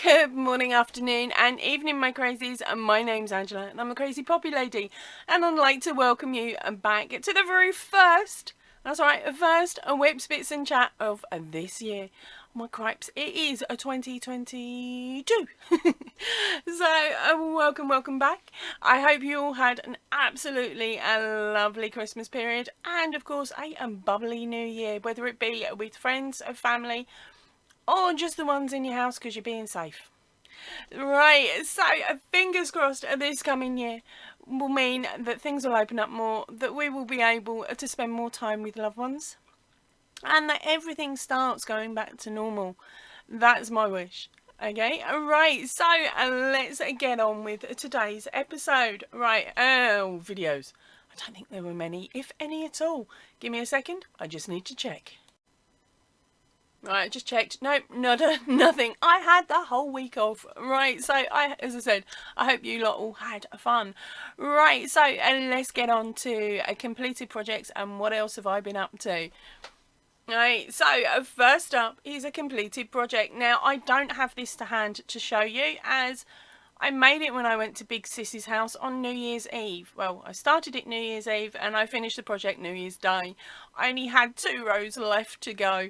Good morning, afternoon and evening, my crazies. My name's Angela and I'm a crazy poppy lady, and I'd like to welcome you back to the very first, that's right, first Whip Spits and Chat of this year. My cripes, it is a 2022. So welcome back. I hope you all had an absolutely lovely Christmas period, and of course a bubbly new year, whether it be with friends or family or just the ones in your house because you're being safe. Right, so fingers crossed this coming year will mean that things will open up more, that we will be able to spend more time with loved ones, and that everything starts going back to normal. That's my wish. Okay, right, so let's get on with today's episode. Right, videos. I don't think there were many, if any at all. Give me a second, I just need to check. Right, just checked. Nope, nothing. I had the whole week off. Right, so as I said, I hope you lot all had fun. Right, so let's get on to completed projects and what else have I been up to. Right, so first up is a completed project. Now, I don't have this to hand to show you, as I made it when I went to Big Sissy's house on New Year's Eve. Well, I started it New Year's Eve and I finished the project New Year's Day. I only had 2 rows left to go.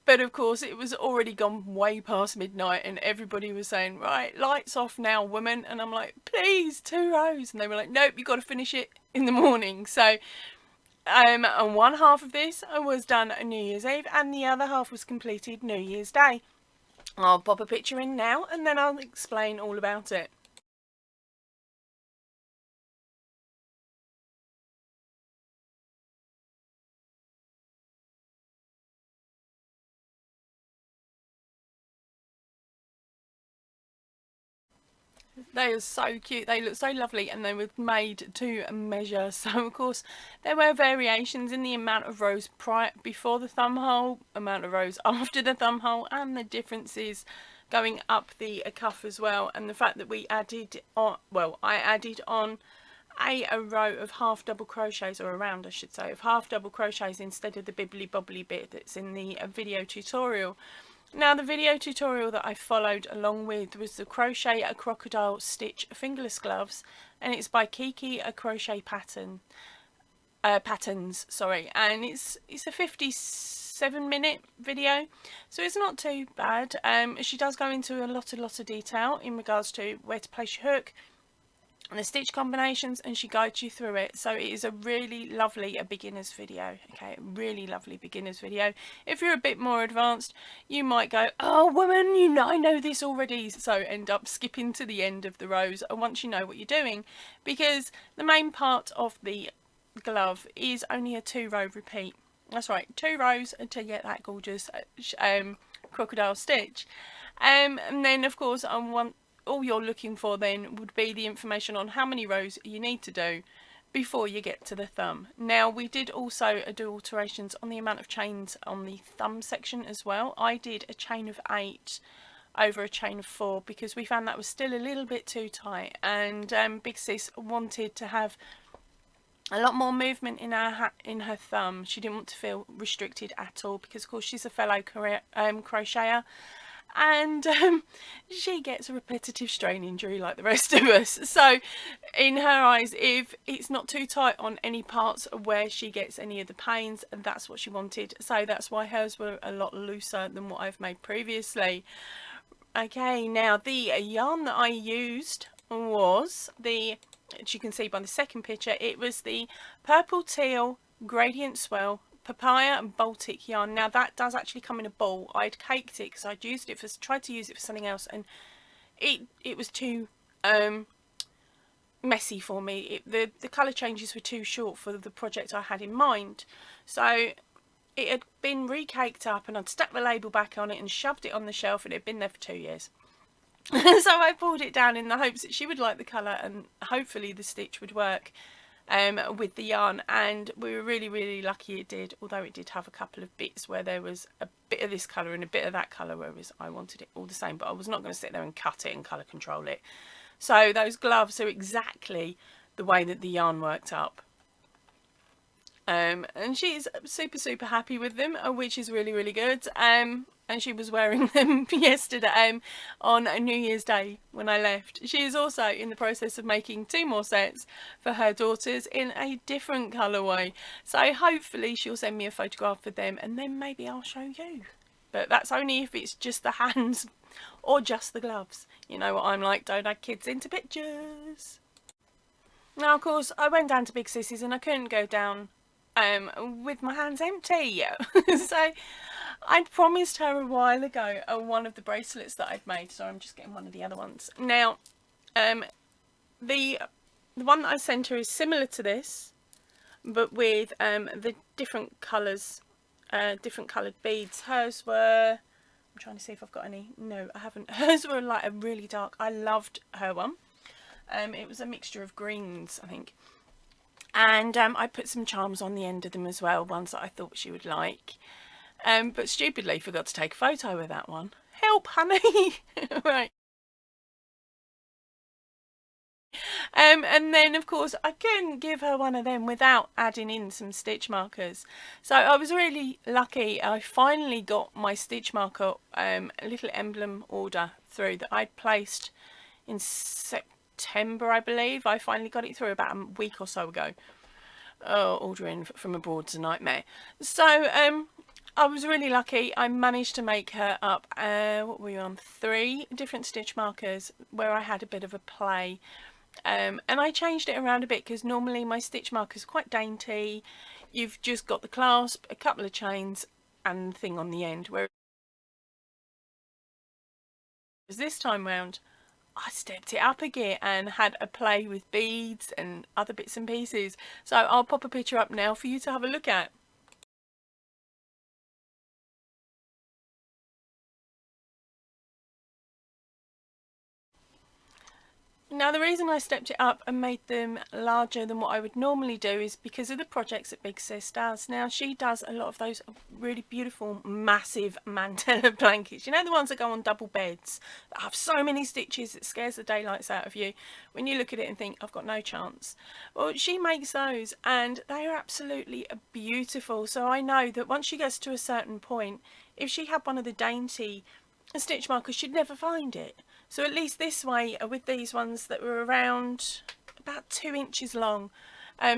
But of course it was already gone way past midnight and everybody was saying, right, lights off now, woman. And I'm like, please, 2 rows. And they were like, nope, you got to finish it in the morning. So and one half of this was done on New Year's Eve and the other half was completed New Year's Day. I'll pop a picture in now and then I'll explain all about it. They are so cute, they look so lovely, and they were made to measure. So of course there were variations in the amount of rows before the thumb hole, amount of rows after the thumb hole, and the differences going up the cuff as well. And the fact that we added on, well, I added on a row of half double crochets, or a round I should say, of half double crochets instead of the bibbly bobbly bit that's in the video tutorial. Now, the video tutorial that I followed along with was the Crochet a Crocodile Stitch fingerless gloves, and it's by Kiki a Crochet Patterns, sorry, and it's a 57-minute video, so it's not too bad. She does go into a lot of detail in regards to where to place your hook and the stitch combinations, and she guides you through it. So it is a really lovely beginner's video. Okay, really lovely beginner's video. If you're a bit more advanced, you might go, oh woman, you know, I know this already, so end up skipping to the end of the rows once you know what you're doing, because the main part of the glove is only a 2-row repeat. That's right, 2 rows to get that gorgeous crocodile stitch. And then of course all you're looking for then would be the information on how many rows you need to do before you get to the thumb. Now, we did also do alterations on the amount of chains on the thumb section as well. I did a chain of 8 over a chain of 4 because we found that was still a little bit too tight, and Big Sis wanted to have a lot more movement in her thumb. She didn't want to feel restricted at all because of course she's a fellow crocheter, and she gets a repetitive strain injury like the rest of us. So in her eyes, if it's not too tight on any parts where she gets any of the pains, that's what she wanted. So that's why hers were a lot looser than what I've made previously. Okay, now the yarn that I used was as you can see by the second picture, it was the Purple Teal Gradient Swell Papaya and Baltic yarn. Now that does actually come in a ball. I'd caked it because I'd used it for, tried to use it for something else, and it was too messy for me. The colour changes were too short for the project I had in mind. So it had been recaked up and I'd stuck the label back on it and shoved it on the shelf, and it had been there for 2 years. So I pulled it down in the hopes that she would like the colour and hopefully the stitch would work with the yarn, and we were really lucky it did, although it did have a couple of bits where there was a bit of this colour and a bit of that colour, whereas I wanted it all the same, but I was not going to sit there and cut it and colour control it. So those gloves are exactly the way that the yarn worked up. and she's super happy with them, which is really good. And she was wearing them yesterday on New Year's Day when I left. She is also in the process of making 2 more sets for her daughters in a different colourway, so hopefully she'll send me a photograph of them and then maybe I'll show you. But that's only if it's just the hands or just the gloves. You know what I'm like, don't add kids into pictures. Now of course I went down to Big Sissy's and I couldn't go down with my hands empty. So I'd promised her a while ago one of the bracelets that I'd made, so I'm just getting one of the other ones. Now the one that I sent her is similar to this, but with the different colours, different coloured beads. Hers were, I'm trying to see if I've got any. No, I haven't. Hers were like a really dark, I loved her one. It was a mixture of greens, I think. And I put some charms on the end of them as well, ones that I thought she would like. But stupidly forgot to take a photo with that one. Help, honey! Right. And then of course I couldn't give her one of them without adding in some stitch markers. So I was really lucky. I finally got my stitch marker little emblem order through that I'd placed in September, I believe. I finally got it through about a week or so ago. Oh, ordering from abroad's a nightmare. So I was really lucky. I managed to make her up, what were we on, 3 different stitch markers where I had a bit of a play. And I changed it around a bit because normally my stitch marker is quite dainty. You've just got the clasp, a couple of chains and the thing on the end. Whereas this time round I stepped it up a gear and had a play with beads and other bits and pieces. So I'll pop a picture up now for you to have a look at. Now the reason I stepped it up and made them larger than what I would normally do is because of the projects that Big Sis does. Now she does a lot of those really beautiful massive mantilla blankets. You know, the ones that go on double beds that have so many stitches it scares the daylights out of you when you look at it and think I've got no chance. Well, she makes those and they are absolutely beautiful. So I know that once she gets to a certain point, if she had one of the dainty stitch markers she'd never find it. So at least this way, with these ones that were around about 2 inches long,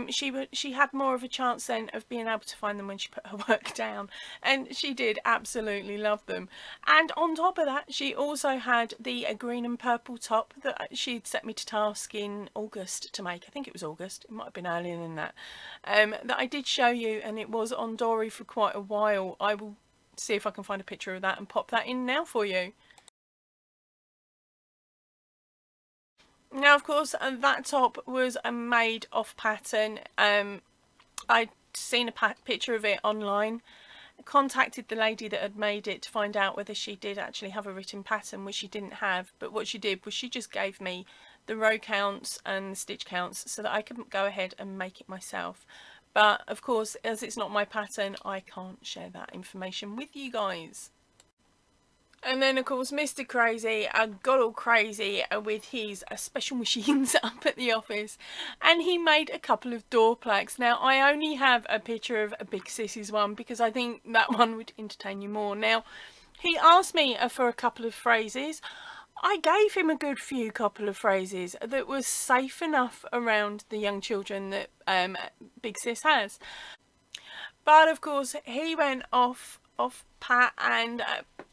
she had more of a chance then of being able to find them when she put her work down, and she did absolutely love them. And on top of that, she also had the green and purple top that she'd set me to task in August to make. I think it was August, it might have been earlier than that, that I did show you, and it was on Dory for quite a while. I will see if I can find a picture of that and pop that in now for you. Now of course that top was made off pattern. I'd seen a picture of it online, contacted the lady that had made it to find out whether she did actually have a written pattern, which she didn't have, but what she did was she just gave me the row counts and the stitch counts so that I could go ahead and make it myself. But of course, as it's not my pattern, I can't share that information with you guys. And then of course Mr. Crazy got all crazy with his special machines up at the office, and he made a couple of door plaques. Now I only have a picture of a Big Sissy's one because I think that one would entertain you more. Now he asked me for a couple of phrases. I gave him a good few couple of phrases that was safe enough around the young children that Big Sis has. But of course he went off pat and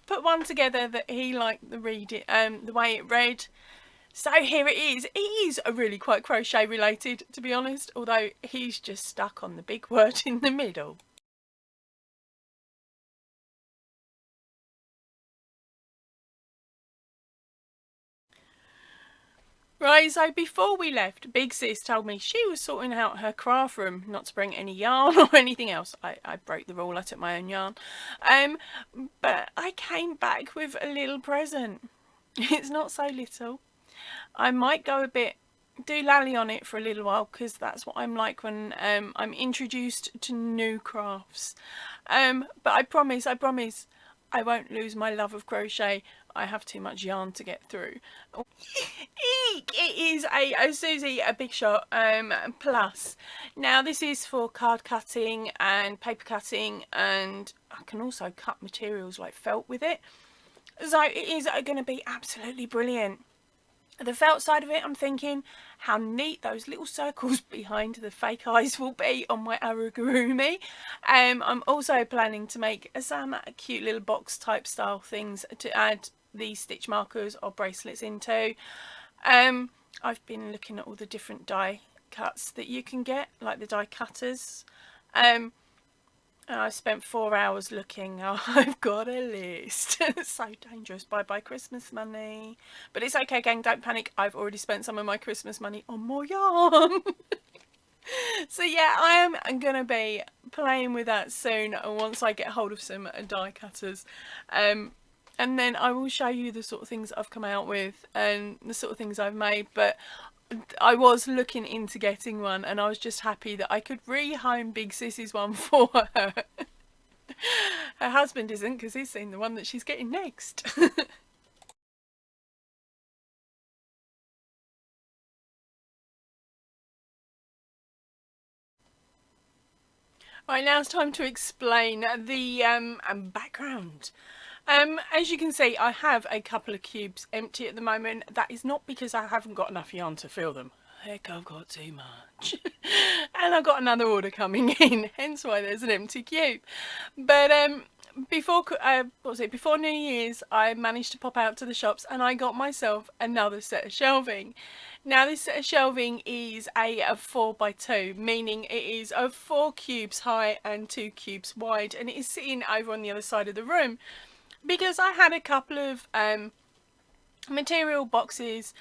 put one together that he liked the way it read. So here it is. It is really quite crochet related, to be honest, although he's just stuck on the big word in the middle. Right, so before we left, Big Sis told me she was sorting out her craft room, not to bring any yarn or anything else. I broke the rule, I took my own yarn. But I came back with a little present. It's not so little. I might go a bit doolally on it for a little while because that's what I'm like when I'm introduced to new crafts. But I promise, I won't lose my love of crochet. I have too much yarn to get through. Eek! It is a Susie a Big Shot Plus. Now this is for card cutting and paper cutting, and I can also cut materials like felt with it. So it is going to be absolutely brilliant. The felt side of it, I'm thinking how neat those little circles behind the fake eyes will be on my amigurumi. I'm also planning to make some cute little box type style things to add these stitch markers or bracelets into. I've been looking at all the different die cuts that you can get, like the die cutters. And I spent 4 hours looking. I've got a list. It's so dangerous. Bye Christmas money. But it's okay, gang, don't panic. I've already spent some of my Christmas money on more yarn. So yeah, I am going to be playing with that soon once I get hold of some die cutters. And then I will show you the sort of things I've come out with and the sort of things I've made. But I was looking into getting one, and I was just happy that I could rehome Big Sissy's one for her. Her husband isn't, because he's seen the one that she's getting next. Right, now it's time to explain the background. As you can see, I have a couple of cubes empty at the moment. That is not because I haven't got enough yarn to fill them. Heck, I've got too much. And I've got another order coming in, hence why there's an empty cube. But before New Year's, I managed to pop out to the shops and I got myself another set of shelving. Now this set of shelving is a 4x2, meaning it is of 4 cubes high and 2 cubes wide, and it is sitting over on the other side of the room because I had a couple of material boxes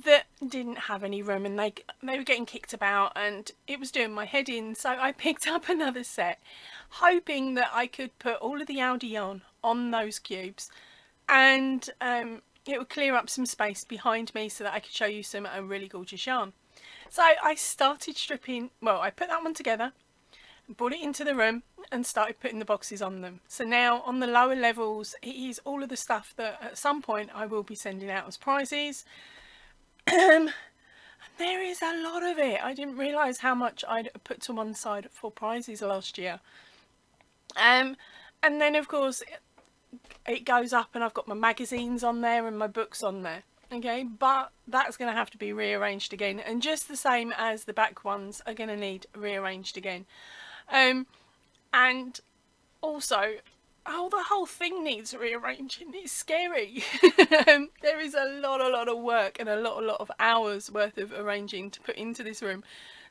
that didn't have any room, and they were getting kicked about and it was doing my head in. So I picked up another set, hoping that I could put all of the Aldi yarn on those cubes, and it would clear up some space behind me so that I could show you some really gorgeous yarn. So I started stripping, well, I put that one together, brought it into the room and started putting the boxes on them. So now on the lower levels, it is all of the stuff that at some point I will be sending out as prizes. And there is a lot of it. I didn't realise how much I'd put to one side for prizes last year. And then of course it goes up and I've got my magazines on there and my books on there. Okay, but that's going to have to be rearranged again, and just the same as the back ones are going to need rearranged again. And also, the whole thing needs rearranging. It's scary. There is a lot of work and a lot of hours worth of arranging to put into this room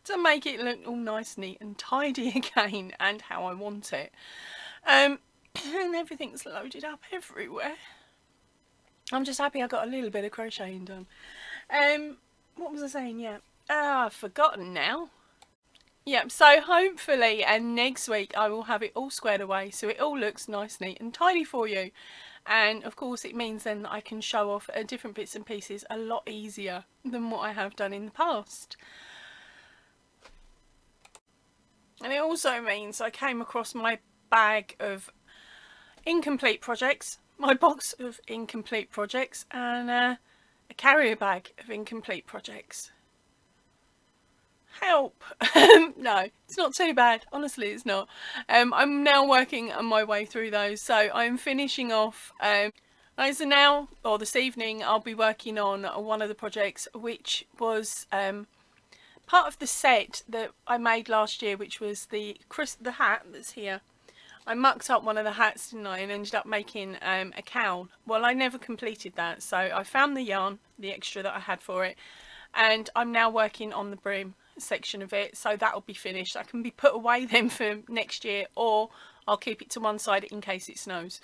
to make it look all nice, neat and tidy again, and how I want it. And everything's loaded up everywhere. I'm just happy I got a little bit of crocheting done. What was I saying? Yeah. I've forgotten now. Yep, so hopefully next week I will have it all squared away so it all looks nice, neat and tidy for you. And of course it means then that I can show off different bits and pieces a lot easier than what I have done in the past. And it also means I came across my bag of incomplete projects, my box of incomplete projects, and a carrier bag of incomplete projects. Help. No, it's not too bad, honestly it's not. I'm now working on my way through those, so I'm finishing off so now, or this evening, I'll be working on one of the projects which was part of the set that I made last year, which was the hat that's here. I mucked up one of the hats, didn't I, and ended up making a cowl. Well, I never completed that, so I found the yarn, the extra that I had for it, and I'm now working on the brim section of it, so that'll be finished. I can be put away then for next year, or I'll keep it to one side in case it snows.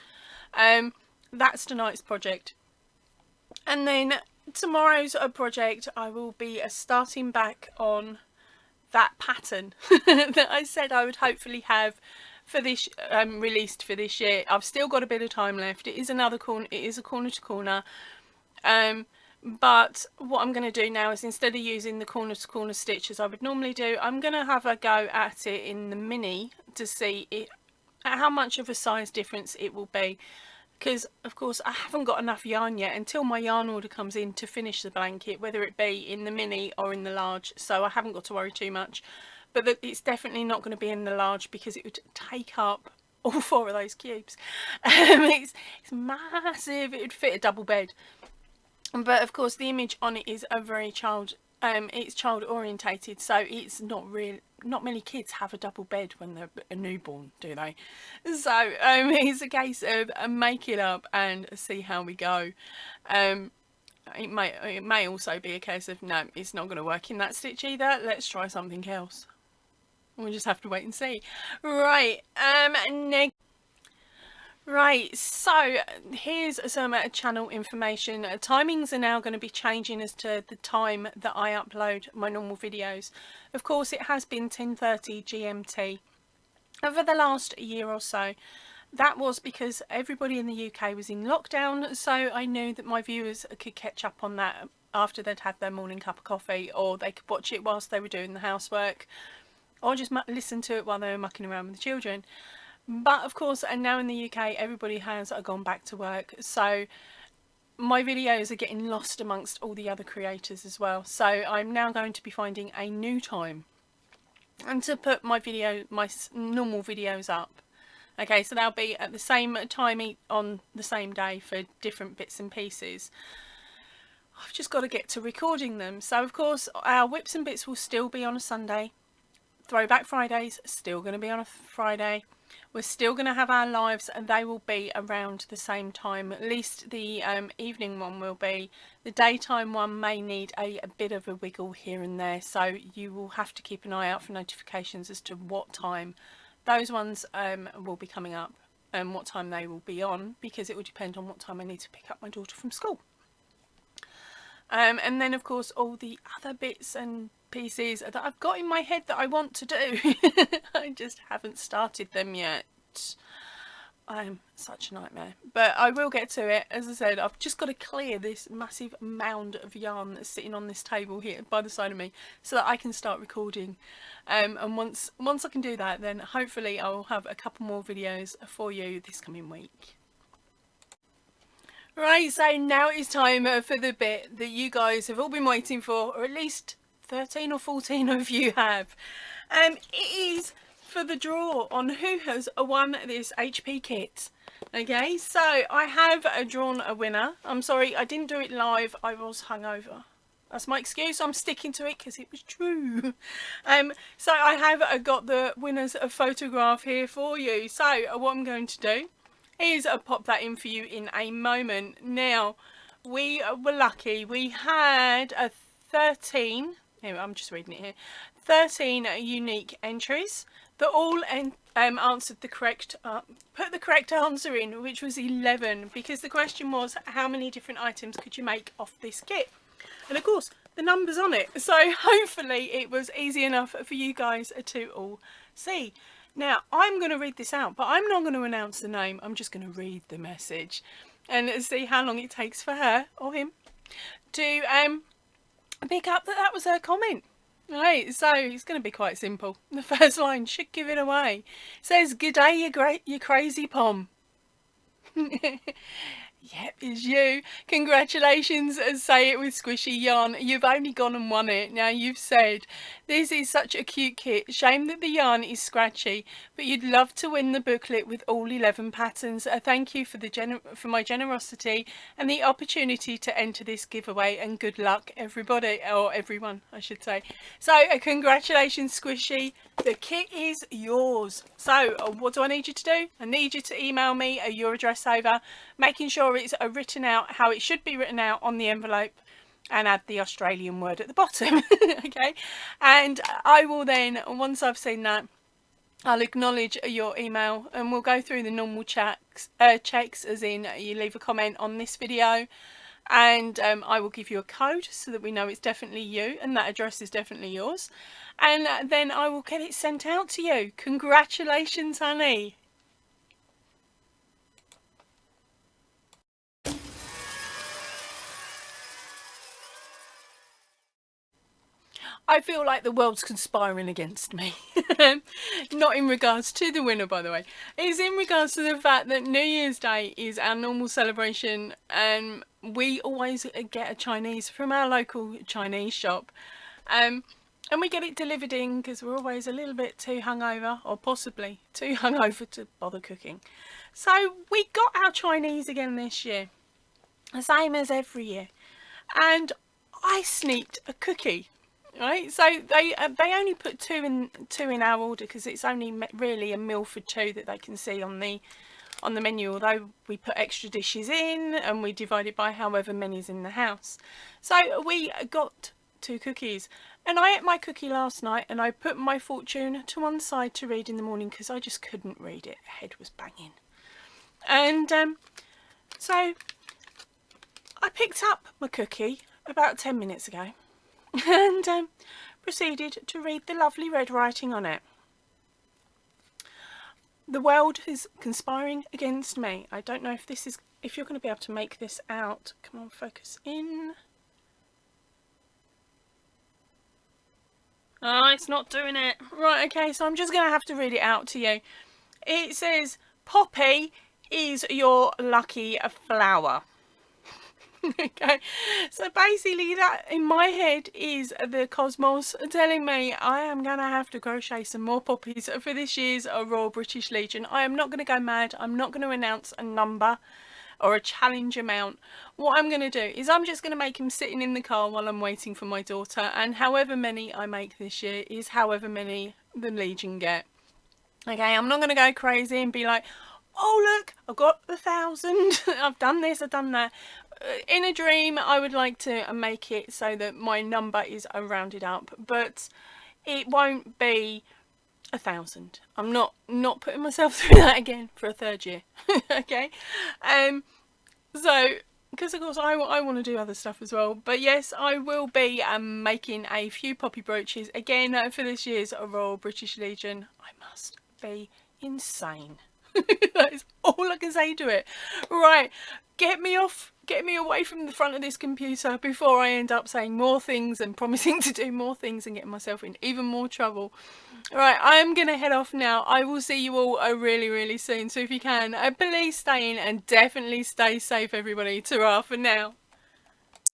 That's tonight's project, and then tomorrow's project I will be starting back on that pattern that I said I would hopefully have for this released for this year. I've still got a bit of time left. It is another corner, it is a corner to corner, but what I'm going to do now is, instead of using the corner to corner stitch as I would normally do, I'm going to have a go at it in the mini to see how much of a size difference it will be. because of course I haven't got enough yarn yet until my yarn order comes in to finish the blanket, whether it be in the mini or in the large, so I haven't got to worry too much. But it's definitely not going to be in the large because it would take up all 4 of those cubes. It's massive. It would fit a double bed. But of course the image on it is a very it's child orientated, so it's not many kids have a double bed when they're a newborn, do they? So it's a case of make it up and see how we go. It may also be a case of no, it's not going to work in that stitch either, let's try something else. We'll just have to wait and see. Right, Right, so here's some channel information. Timings are now going to be changing as to the time that I upload my normal videos. Of course, it has been 10:30 GMT over the last year or so. That was because everybody in the UK was in lockdown, so I knew that my viewers could catch up on that after they'd had their morning cup of coffee, or they could watch it whilst they were doing the housework, or just listen to it while they were mucking around with the children. But of course, and now in the UK everybody has gone back to work, so my videos are getting lost amongst all the other creators as well. So I'm now going to be finding a new time and to put my normal videos up. Okay, so they'll be at the same time on the same day for different bits and pieces. I've just got to get to recording them. So of course our whips and bits will still be on a Sunday. Throwback Fridays still going to be on a Friday. We're still going to have our lives, and they will be around the same time. At least the evening one will be. The daytime one may need a bit of a wiggle here and there, so you will have to keep an eye out for notifications as to what time those ones will be coming up and what time they will be on, because it will depend on what time I need to pick up my daughter from school. And then of course all the other bits and pieces that I've got in my head that I want to do. I just haven't started them yet. I'm such a nightmare, but I will get to it. As I said, I've just got to clear this massive mound of yarn that's sitting on this table here by the side of me so that I can start recording. And once I can do that, then hopefully I will have a couple more videos for you this coming week. Right, so now it's time for the bit that you guys have all been waiting for, or at least 13 or 14 of you have. It is for the draw on who has won this HP kit. Okay, so I have drawn a winner. I'm sorry, I didn't do it live, I was hungover. That's my excuse. I'm sticking to it because it was true. So I have got the winner's photograph here for you. So what I'm going to do is pop that in for you in a moment. Now, we were lucky. We had a 13, here, I'm just reading it here, 13 unique entries that all answered the correct, put the correct answer in, which was 11, because the question was how many different items could you make off this kit? And of course, the number's on it, so hopefully it was easy enough for you guys to all see. Now, I'm going to read this out, but I'm not going to announce the name. I'm just going to read the message and see how long it takes for her or him to pick up that that was her comment. Right, so it's going to be quite simple. The first line should give it away. It says, "G'day, you crazy pom." Yep, it's you. Congratulations, say it with squishy yarn. You've only gone and won it. Now you've said, "This is such a cute kit. Shame that the yarn is scratchy, but you'd love to win the booklet with all 11 patterns. Thank you for my generosity and the opportunity to enter this giveaway, and good luck everybody," or everyone I should say. So congratulations, Squishy. The kit is yours. So what do I need you to do? I need you to email me your address over, making sure it's written out how it should be written out on the envelope, and add the Australian word at the bottom. Okay, and I will then, once I've seen that, I'll acknowledge your email and we'll go through the normal checks, as in you leave a comment on this video, and I will give you a code so that we know it's definitely you and that address is definitely yours, and then I will get it sent out to you. Congratulations, honey. I feel like the world's conspiring against me. Not in regards to the winner, by the way. It's in regards to the fact that New Year's Day is our normal celebration, and we always get a Chinese from our local Chinese shop. And we get it delivered in because we're always a little bit too hungover, or possibly too hungover to bother cooking. So we got our Chinese again this year, the same as every year. And I sneaked a cookie. Right, so they only put two in our order because it's only really a meal for two that they can see on the menu, although we put extra dishes in and we divide it by however many's in the house. So we got 2 cookies, and I ate my cookie last night and I put my fortune to one side to read in the morning because I just couldn't read it. Head was banging. And so I picked up my cookie about 10 minutes ago and proceeded to read the lovely red writing on it. The world is conspiring against me. I don't know if you're going to be able to make this out. Come on, focus in. Oh, it's not doing it. Right, okay, so I'm just going to have to read it out to you. It says, Poppy is your lucky flower. Okay, so basically that in my head is the cosmos telling me I am going to have to crochet some more poppies for this year's Royal British Legion. I am not going to go mad. I'm not going to announce a number or a challenge amount. What I'm going to do is I'm just going to make him sitting in the car while I'm waiting for my daughter, and however many I make this year is however many the Legion get. Okay, I'm not going to go crazy and be like, oh look, I've got 1,000, I've done this, I've done that. In a dream I would like to make it so that my number is rounded up, but it won't be 1,000. I'm not putting myself through that again for a 3rd year. Okay, so because of course I want to do other stuff as well, but yes, I will be making a few poppy brooches again for this year's Royal British Legion. I must be insane. That is all I can say to it. Right, get me away from the front of this computer before I end up saying more things and promising to do more things and getting myself in even more trouble. Right, I'm gonna head off now. I will see you all really soon, so if you can, please stay in and definitely stay safe, everybody. Ta-ra for now.